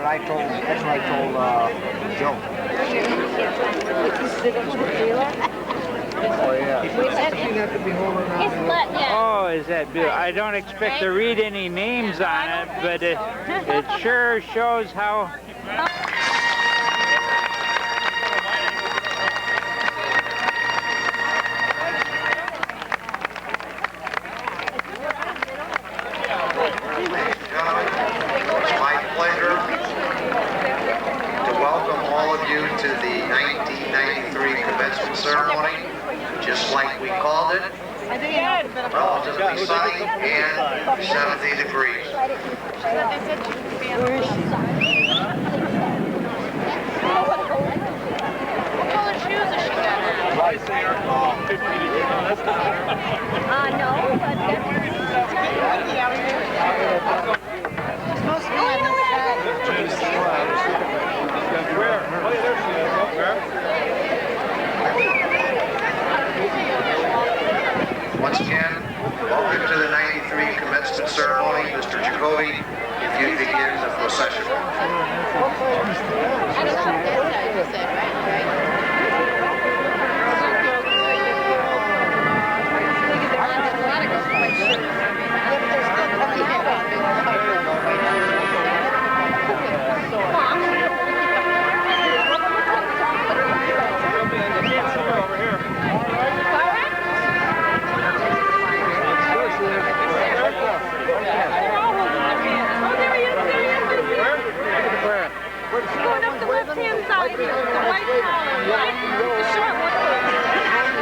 I told. That's what I told Joe. Oh yeah. Oh, is that beautiful? I don't expect to read any names on it, but it sure shows how. To the 1993 commencement ceremony, just like we called it, relatively sunny and 70 degrees. Where is she? What color shoes has she got on? I say our call 50 to 10. That's not No, but Where? Oh, yeah, there she is. Where? Once again, welcome to the 93 commencement ceremony. Mr. Jacoby, if you begin the procession. I don't know. You said, right? Going up the left-hand side here, the white collar, right? The short one.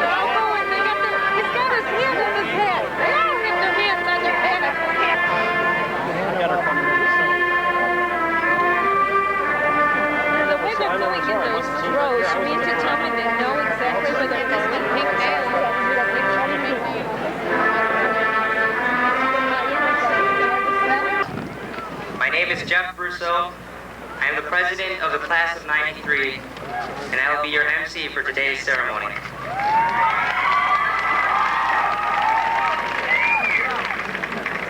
Oh, and he's got his hand on his head. They all have their hands on their head. The way they're doing in those rows, you mean to tell me they know exactly where they're going to pick nails? My name is Jeff Brousseau. I am the president of the class of 93, and I will be your MC for today's ceremony.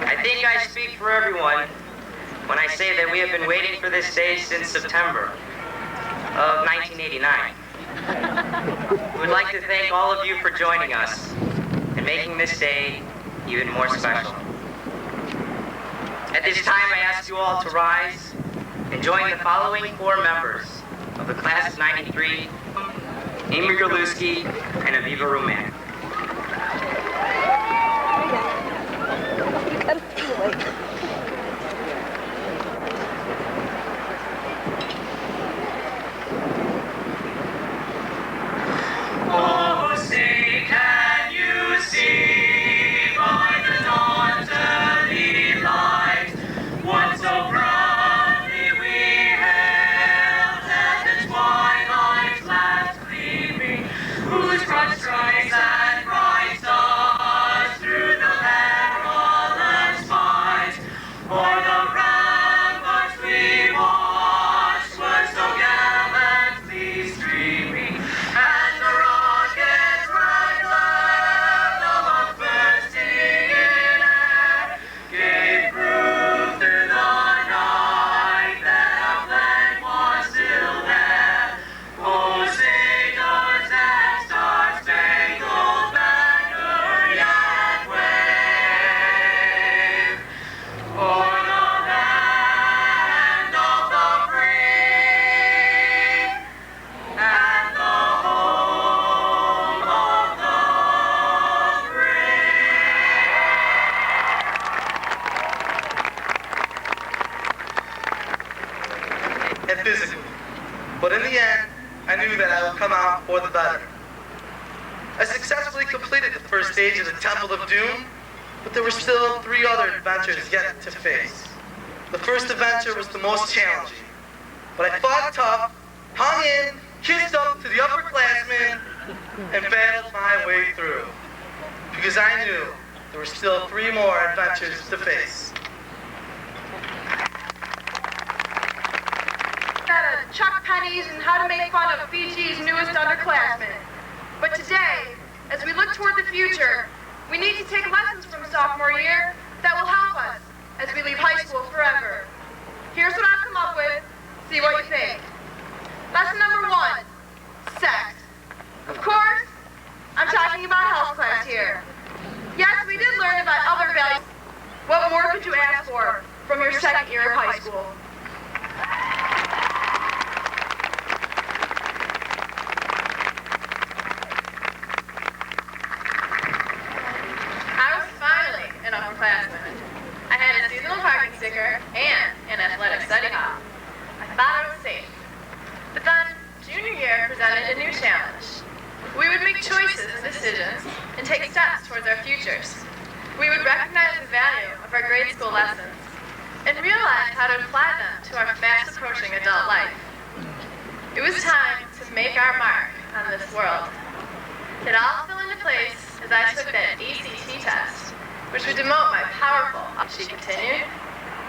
I think I speak for everyone when I say that we have been waiting for this day since September of 1989. We would like to thank all of you for joining us and making this day even more special. At this time, I ask you all to rise and join the following four members of the class of 93, Amy Gerlewski and Aviva Roman. Oh, say, can you see by the dawn's early light what so proudly we hailed at the twilight's last gleaming, whose broad stripes and bright stars through the perilous fight o'er the ramparts we watched were so gallantly streaming, and the rocket's red glare, the love bursting in air, gave proof through the night that our flag was still there. Oh, say does that star-spangled banner yet wave o'er the land of the free and the home of the brave. And physically. But in the end, I knew that I would come out for the better. I successfully completed the first stage of the Temple of Doom, but there were still 3 other adventures yet to face. The first adventure was the most challenging, but I fought tough, hung in, kissed up to the upperclassmen, and battled my way through. Because I knew there were still 3 more adventures to face. Chuck pennies and how to make fun of Fiji's newest underclassmen. But today, as we look toward the future, we need to take lessons from sophomore year that will help us as we leave high school forever. Here's what I've come up with could you ask for from your second year of high school? I was finally an upperclassman. I had a seasonal parking sticker and an athletic study hall. I thought I was safe. But then, junior year presented a new challenge. We would make choices and decisions and take steps towards our futures. We would recognize the value of our grade school lessons and realize how to apply them to our fast-approaching adult life. It was time to make our mark on this world. It all fell into place as I took that ACT test, which would demote my powerful, she continued.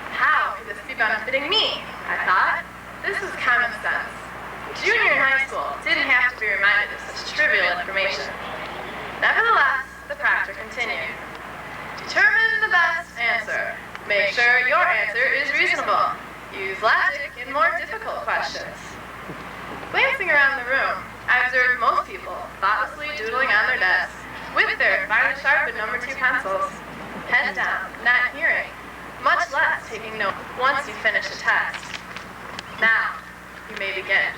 How could this be benefiting me? I thought. This was common sense. Junior in high school didn't have to be reminded of such trivial information. Nevertheless, the proctor continued. Determine the best answer. Make sure your answer is reasonable. Use logic in more difficult questions. Glancing around the room, I observed most people thoughtlessly doodling on their desks with their finely sharpened number 2 pencils, heads down, not hearing, much less taking notes once you finish a test. Now, you may begin.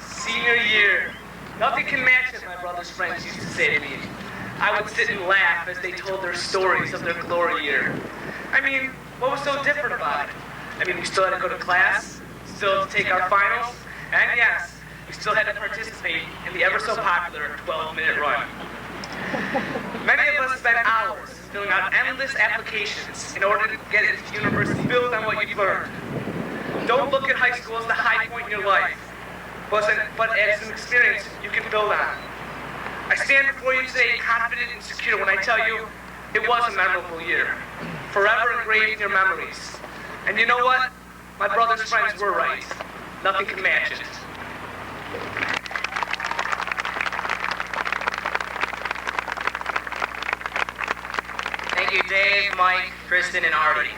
Senior year. Nothing can match it, my brother's friends used to say to me. I would sit and laugh as they told their stories of their glory year. I mean, what was so different about it? I mean, we still had to go to class, still had to take our finals, and yes, we still had to participate in the ever so popular 12-minute run. Many of us spent hours filling out endless applications in order to get into university built on what you've learned. Don't look at high school as the high point in your life, but as an experience you can build on. I stand before you today confident and secure when I tell you it was a memorable year, forever engraved in your memories. And you know what? My brother's friends were right. Nothing can match it. Thank you, Dave, Mike, Kristen, and Artie.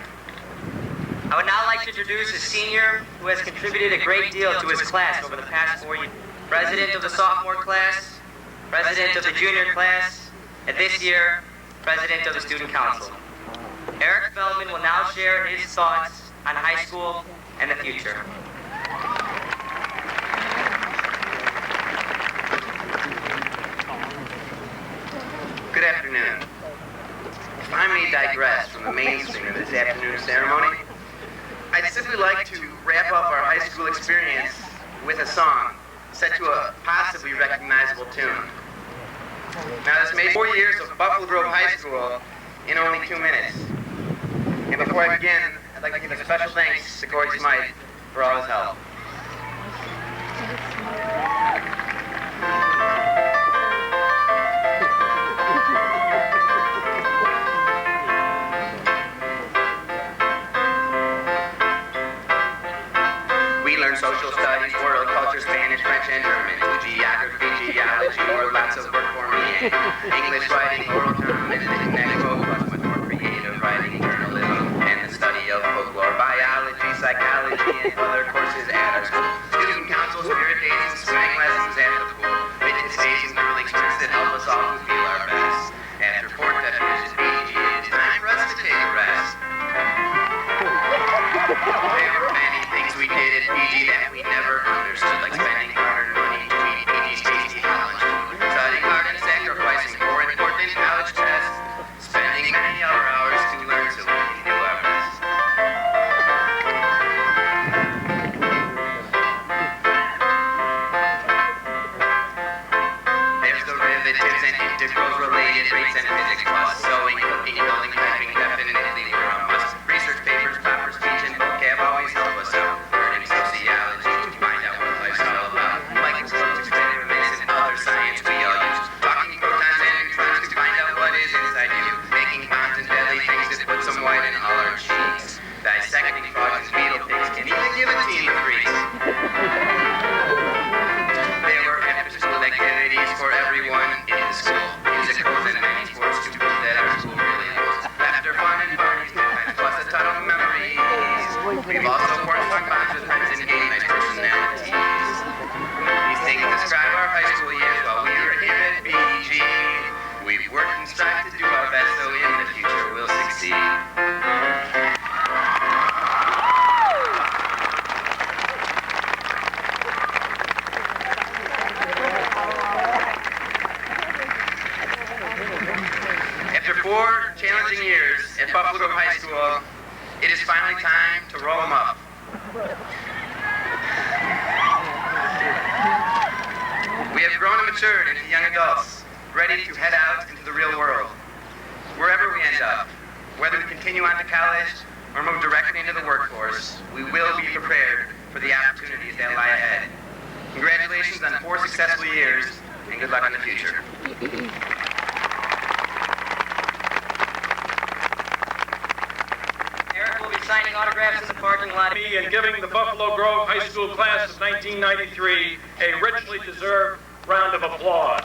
I would now like to introduce a senior who has contributed a great deal to his class over the past 4 years. President of the sophomore class, president of the junior class, and this year, president of the student council. Eric Feldman will now share his thoughts on high school and the future. Good afternoon. If I may digress from the mainstream of this afternoon's ceremony, I'd simply like to wrap up our high school experience with a song set to a possibly recognizable tune. Now, this made 4 years of Buffalo Grove High School in only 2 minutes. And before I begin, I'd like to give a special thanks to Gordy Smythe for all his help. We learned social studies, world culture, Spanish, French, and German. Geography, geology, or lots of work for me. English writing, oral comments, next plus much more creative writing, journalism, and the study of folklore, biology, psychology, and other courses at our school. Student council, spirit days, and swimming lessons at the pool. Fitness days and grueling sprints that help us all to feel our best. After 4 definitions, PG, it's time for us to take a rest. There were many things we did at PG that we never understood, like spending hard-earned money to eat PG's tasty hot lunch food, studying hard and sacrificing for important college tests, spending many hours to learn so we can do our best. challenging years at Buffalo Grove High School, it is finally time to roll them up. We have grown and matured into young adults, ready to head out into the real world. Wherever we end up, whether we continue on to college or move directly into the workforce, we will be prepared for the opportunities that lie ahead. Congratulations on 4 successful years, and good luck in the future. Eric will be signing autographs in the parking lot. And giving the Buffalo Grove High School class of 1993 a richly deserved round of applause.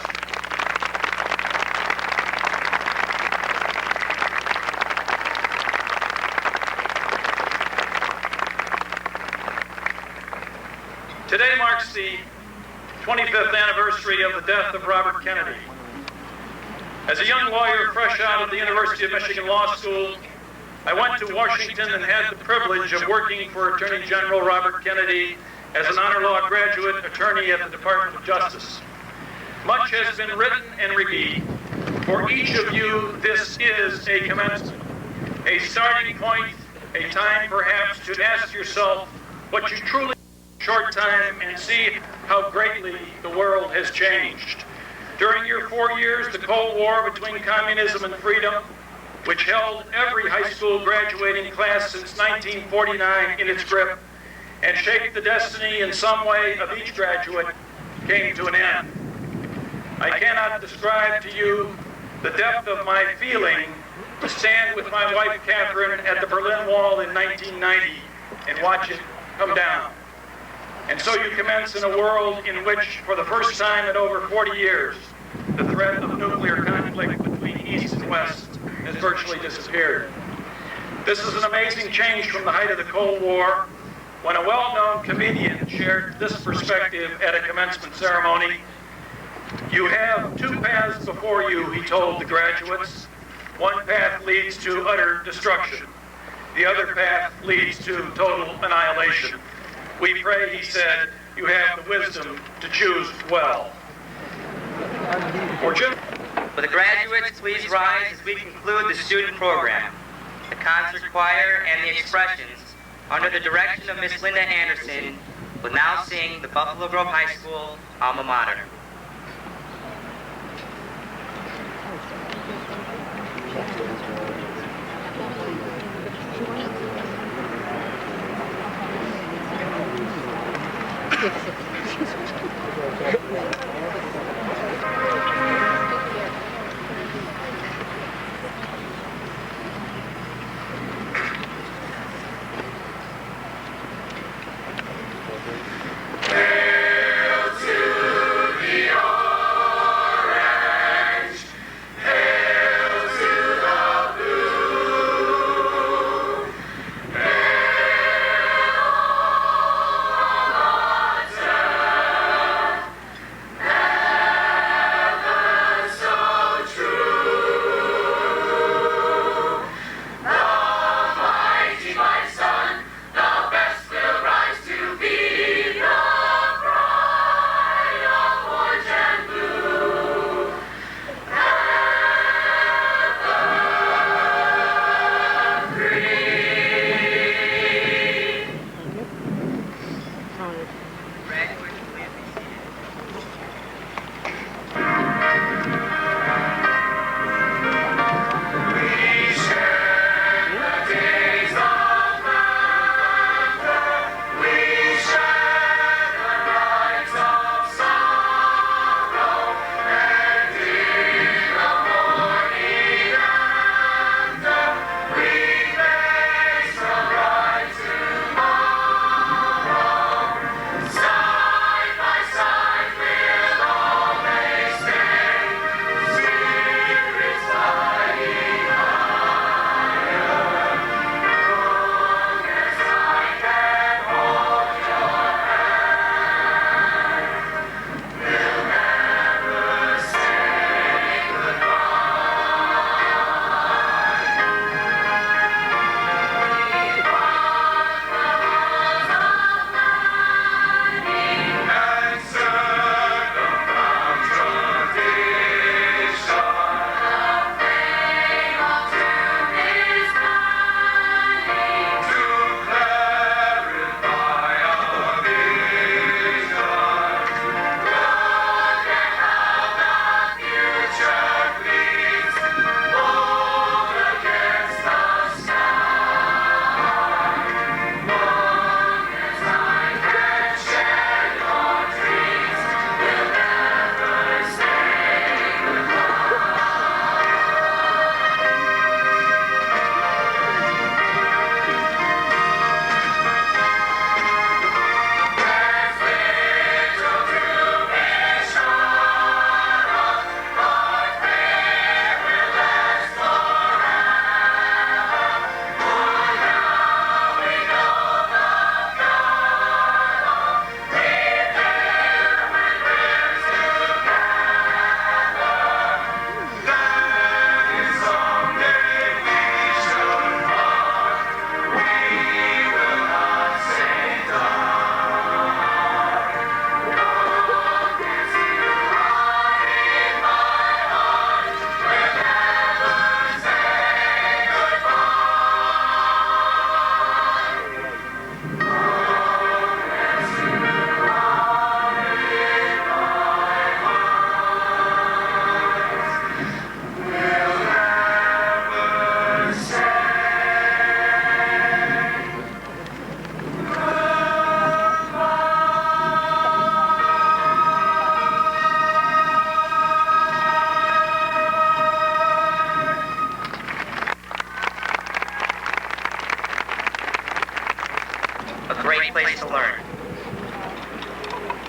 Today marks the 25th anniversary of the death of Robert Kennedy. As a young lawyer fresh out of the University of Michigan Law School, I went to Washington and had the privilege of working for Attorney General Robert Kennedy as an honor law graduate attorney at the Department of Justice. Much has been written and repeated. For each of you, this is a commencement, a starting point, a time perhaps to ask yourself what you truly short time and see how greatly the world has changed. During your 4 years, the Cold War between communism and freedom, which held every high school graduating class since 1949 in its grip and shaped the destiny in some way of each graduate, came to an end. I cannot describe to you the depth of my feeling to stand with my wife Catherine at the Berlin Wall in 1990 and watch it come down. And so you commence in a world in which, for the first time in over 40 years, the threat of nuclear conflict between East and West has virtually disappeared. This is an amazing change from the height of the Cold War, when a well-known comedian shared this perspective at a commencement ceremony. You have 2 paths before you, he told the graduates. One path leads to utter destruction. The other path leads to total annihilation. We pray, he said, you have the wisdom to choose well. Will the graduates please rise as we conclude the student program? The concert choir and the expressions, under the direction of Miss Linda Anderson, will now sing the Buffalo Grove High School alma mater.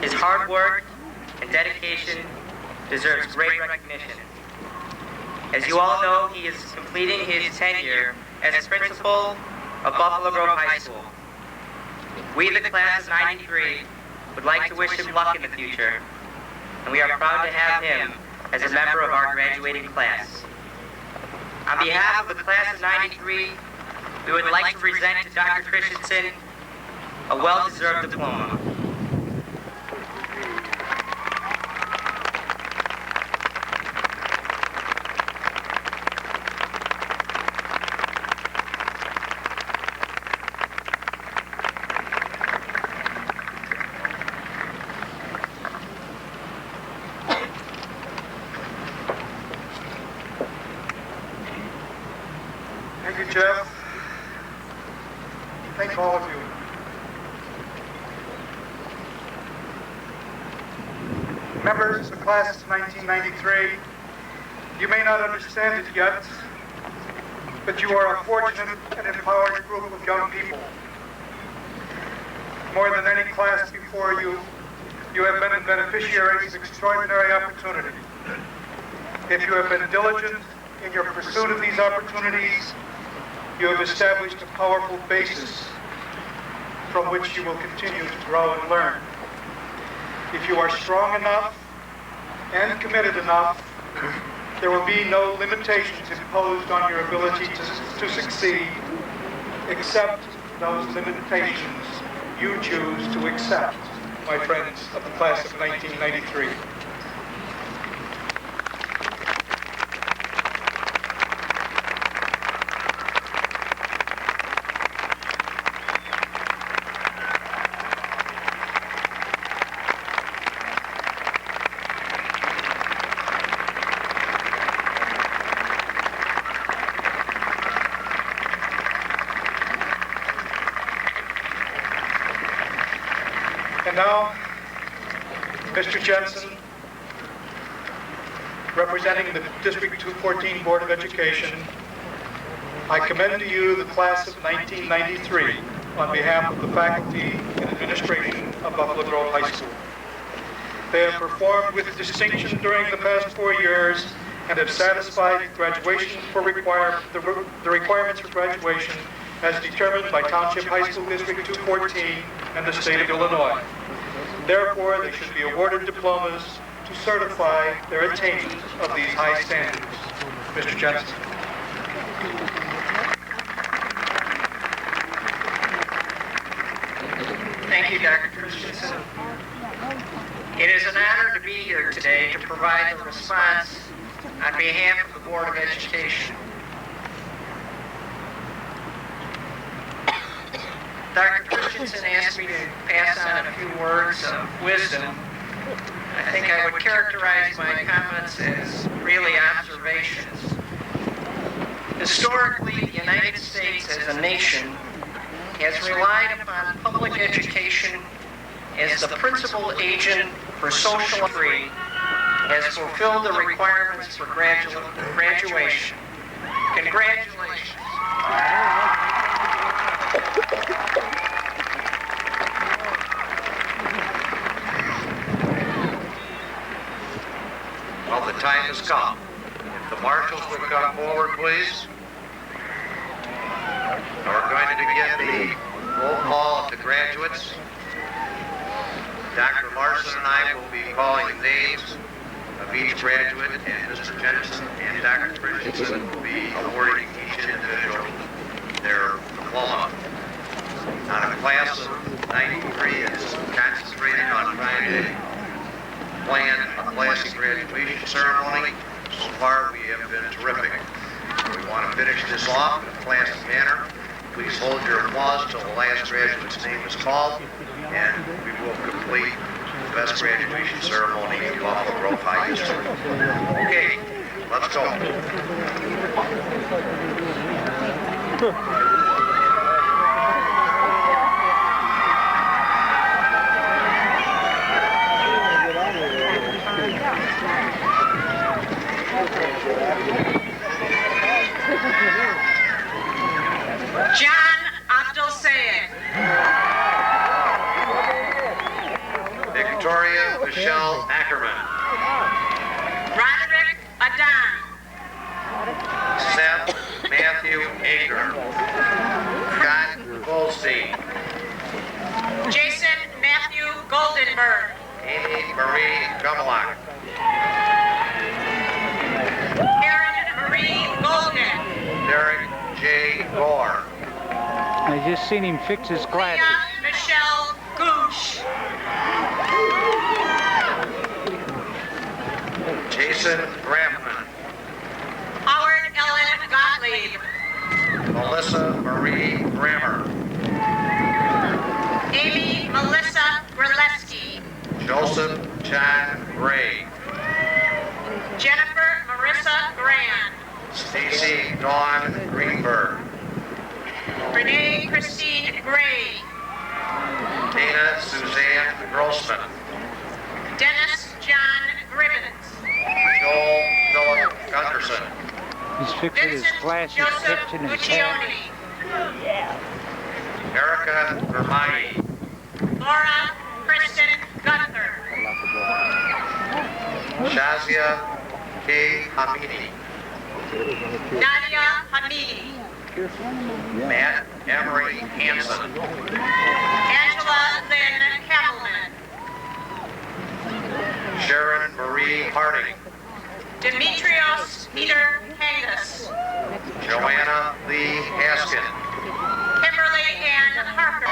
His hard work and dedication deserves great recognition. As you all know, he is completing his tenure as principal of Buffalo Grove High School. We, the class of '93, would like to wish him luck in the future, and we are proud to have him as a member of our graduating class. On behalf of the class of '93, we would like to present to Dr. Christensen a well-deserved diploma. Thank you, Jeff. Thank all of you. Members of the class of 1993, you may not understand it yet, but you are a fortunate and empowered group of young people. More than any class before you, you have been beneficiaries of extraordinary opportunity. If you have been diligent in your pursuit of these opportunities, you have established a powerful basis from which you will continue to grow and learn. If you are strong enough and committed enough, there will be no limitations imposed on your ability to succeed, except those limitations you choose to accept, my friends of the class of 1993. And now, Mr. Jensen, representing the District 214 Board of Education, I commend to you the class of 1993 on behalf of the faculty and administration of Buffalo Grove High School. They have performed with distinction during the past 4 years and have satisfied graduation for the requirements for graduation as determined by Township High School District 214 and the state of Illinois. Therefore, they should be awarded diplomas to certify their attainment of these high standards. Mr. Jensen. Thank you, Dr. Christensen. It is an honor to be here today to provide the response on behalf of the Board of Education. Dr. Christensen asked me to pass on a few words of wisdom. I think I would characterize my comments as really observations. Historically, the United States as a nation has relied upon public education as the principal agent for social free, has fulfilled the requirements for graduation. Congratulations. Well, the time has come. If the marshals would come forward, please. We're going to begin the roll call of the graduates. Dr. Larson and I will be calling the names of each graduate, and Mr. Jensen and Dr. Christensen will be awarding each individual their diploma. Now, the class of '93 is concentrated on trying to plan a classic graduation ceremony. So far, we have been terrific. We want to finish this off in a classic manner. Please hold your applause till the last graduate's name is called, and we will complete the best graduation ceremony in Buffalo Grove High history. Okay, let's go. Victoria Michelle Ackerman. Roderick Adon. Seth Matthew Ager. Scott Goldstein. Jason Matthew Goldenberg. Amy Marie Gumlock. Erin Marie Golden. Derek J. Gore. I just seen him fix his glasses. Leah Michelle Gooch. Jason Grafman. Howard Ellen Gottlieb. Melissa Marie Grammer. Amy Melissa Graleski. Joseph John Gray. Jennifer Marissa Grand. Stacy Dawn Greenberg. Renee Christine Gray. Dana Suzanne Grossman. Dennis John Gribbons. Joel Philip Gunderson. He's fixing his Vincent glasses, Joseph fixing his hat. Guccione. Erica Vermay. Laura Kristen Gunther. Shazia K. Hamidi. Nadia Hamidi. Matt Emery Hansen. Angela Lynn Hamilman. Sharon Marie Harding. Demetrios Peter Hangus. Joanna Lee Haskin. Kimberly Ann Harper.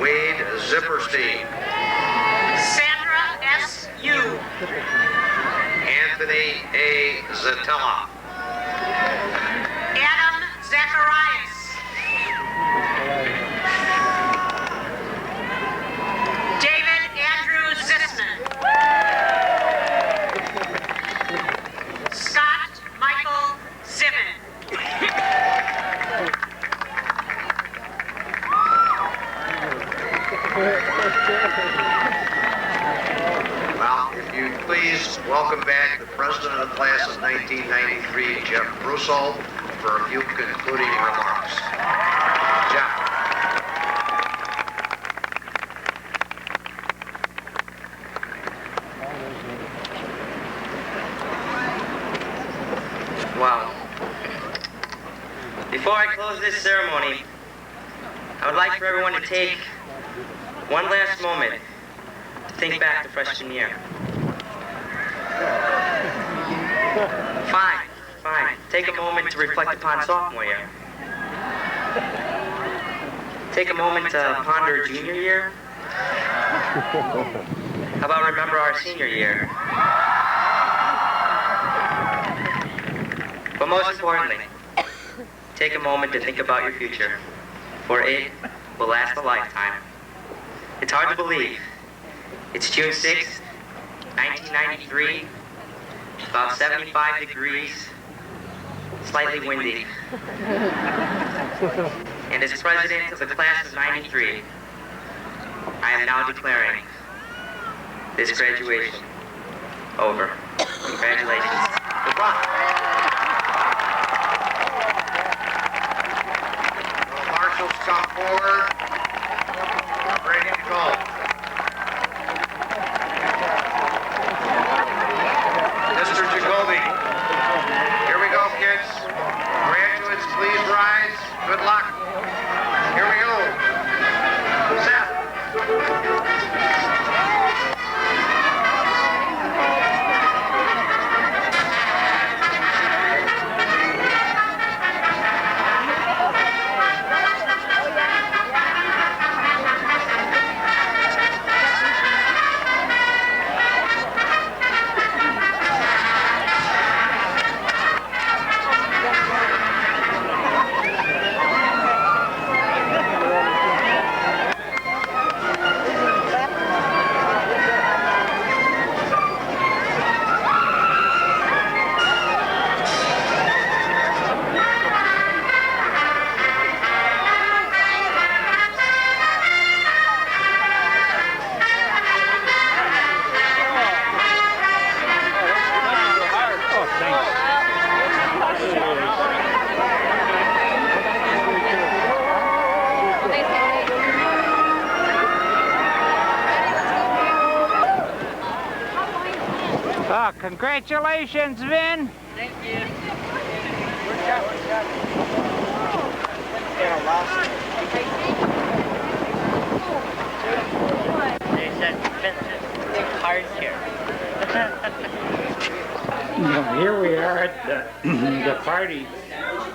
Wade Zipperstein. Sandra S. Yu. Anthony A. Zatella. Adam Zacharias. David Andrew Zisman. Scott Michael Zimmen. Well, if you please welcome back the president of the class of 1993, Jeff Russo, for a few concluding remarks. Jeff. Wow. Before I close this ceremony, I would like for everyone to take one last moment to think back to freshman year. Fine. Take a moment to reflect upon sophomore year. Take a moment to ponder junior year. How about remember our senior year? But most importantly, take a moment to think about your future, for it will last a lifetime. It's hard to believe. It's June 6th, 1993, about 75 degrees, slightly windy. And as president of the class of 93, I am now declaring this graduation over. Congratulations. Goodbye. Marshals come forward. Ready to go. Mr. Jacoby. Here we go, kids. Graduates, please rise. Good luck. Here we go. Seth. Oh, congratulations, Vin. Thank you. They said Vincent cards here. Here we are at the party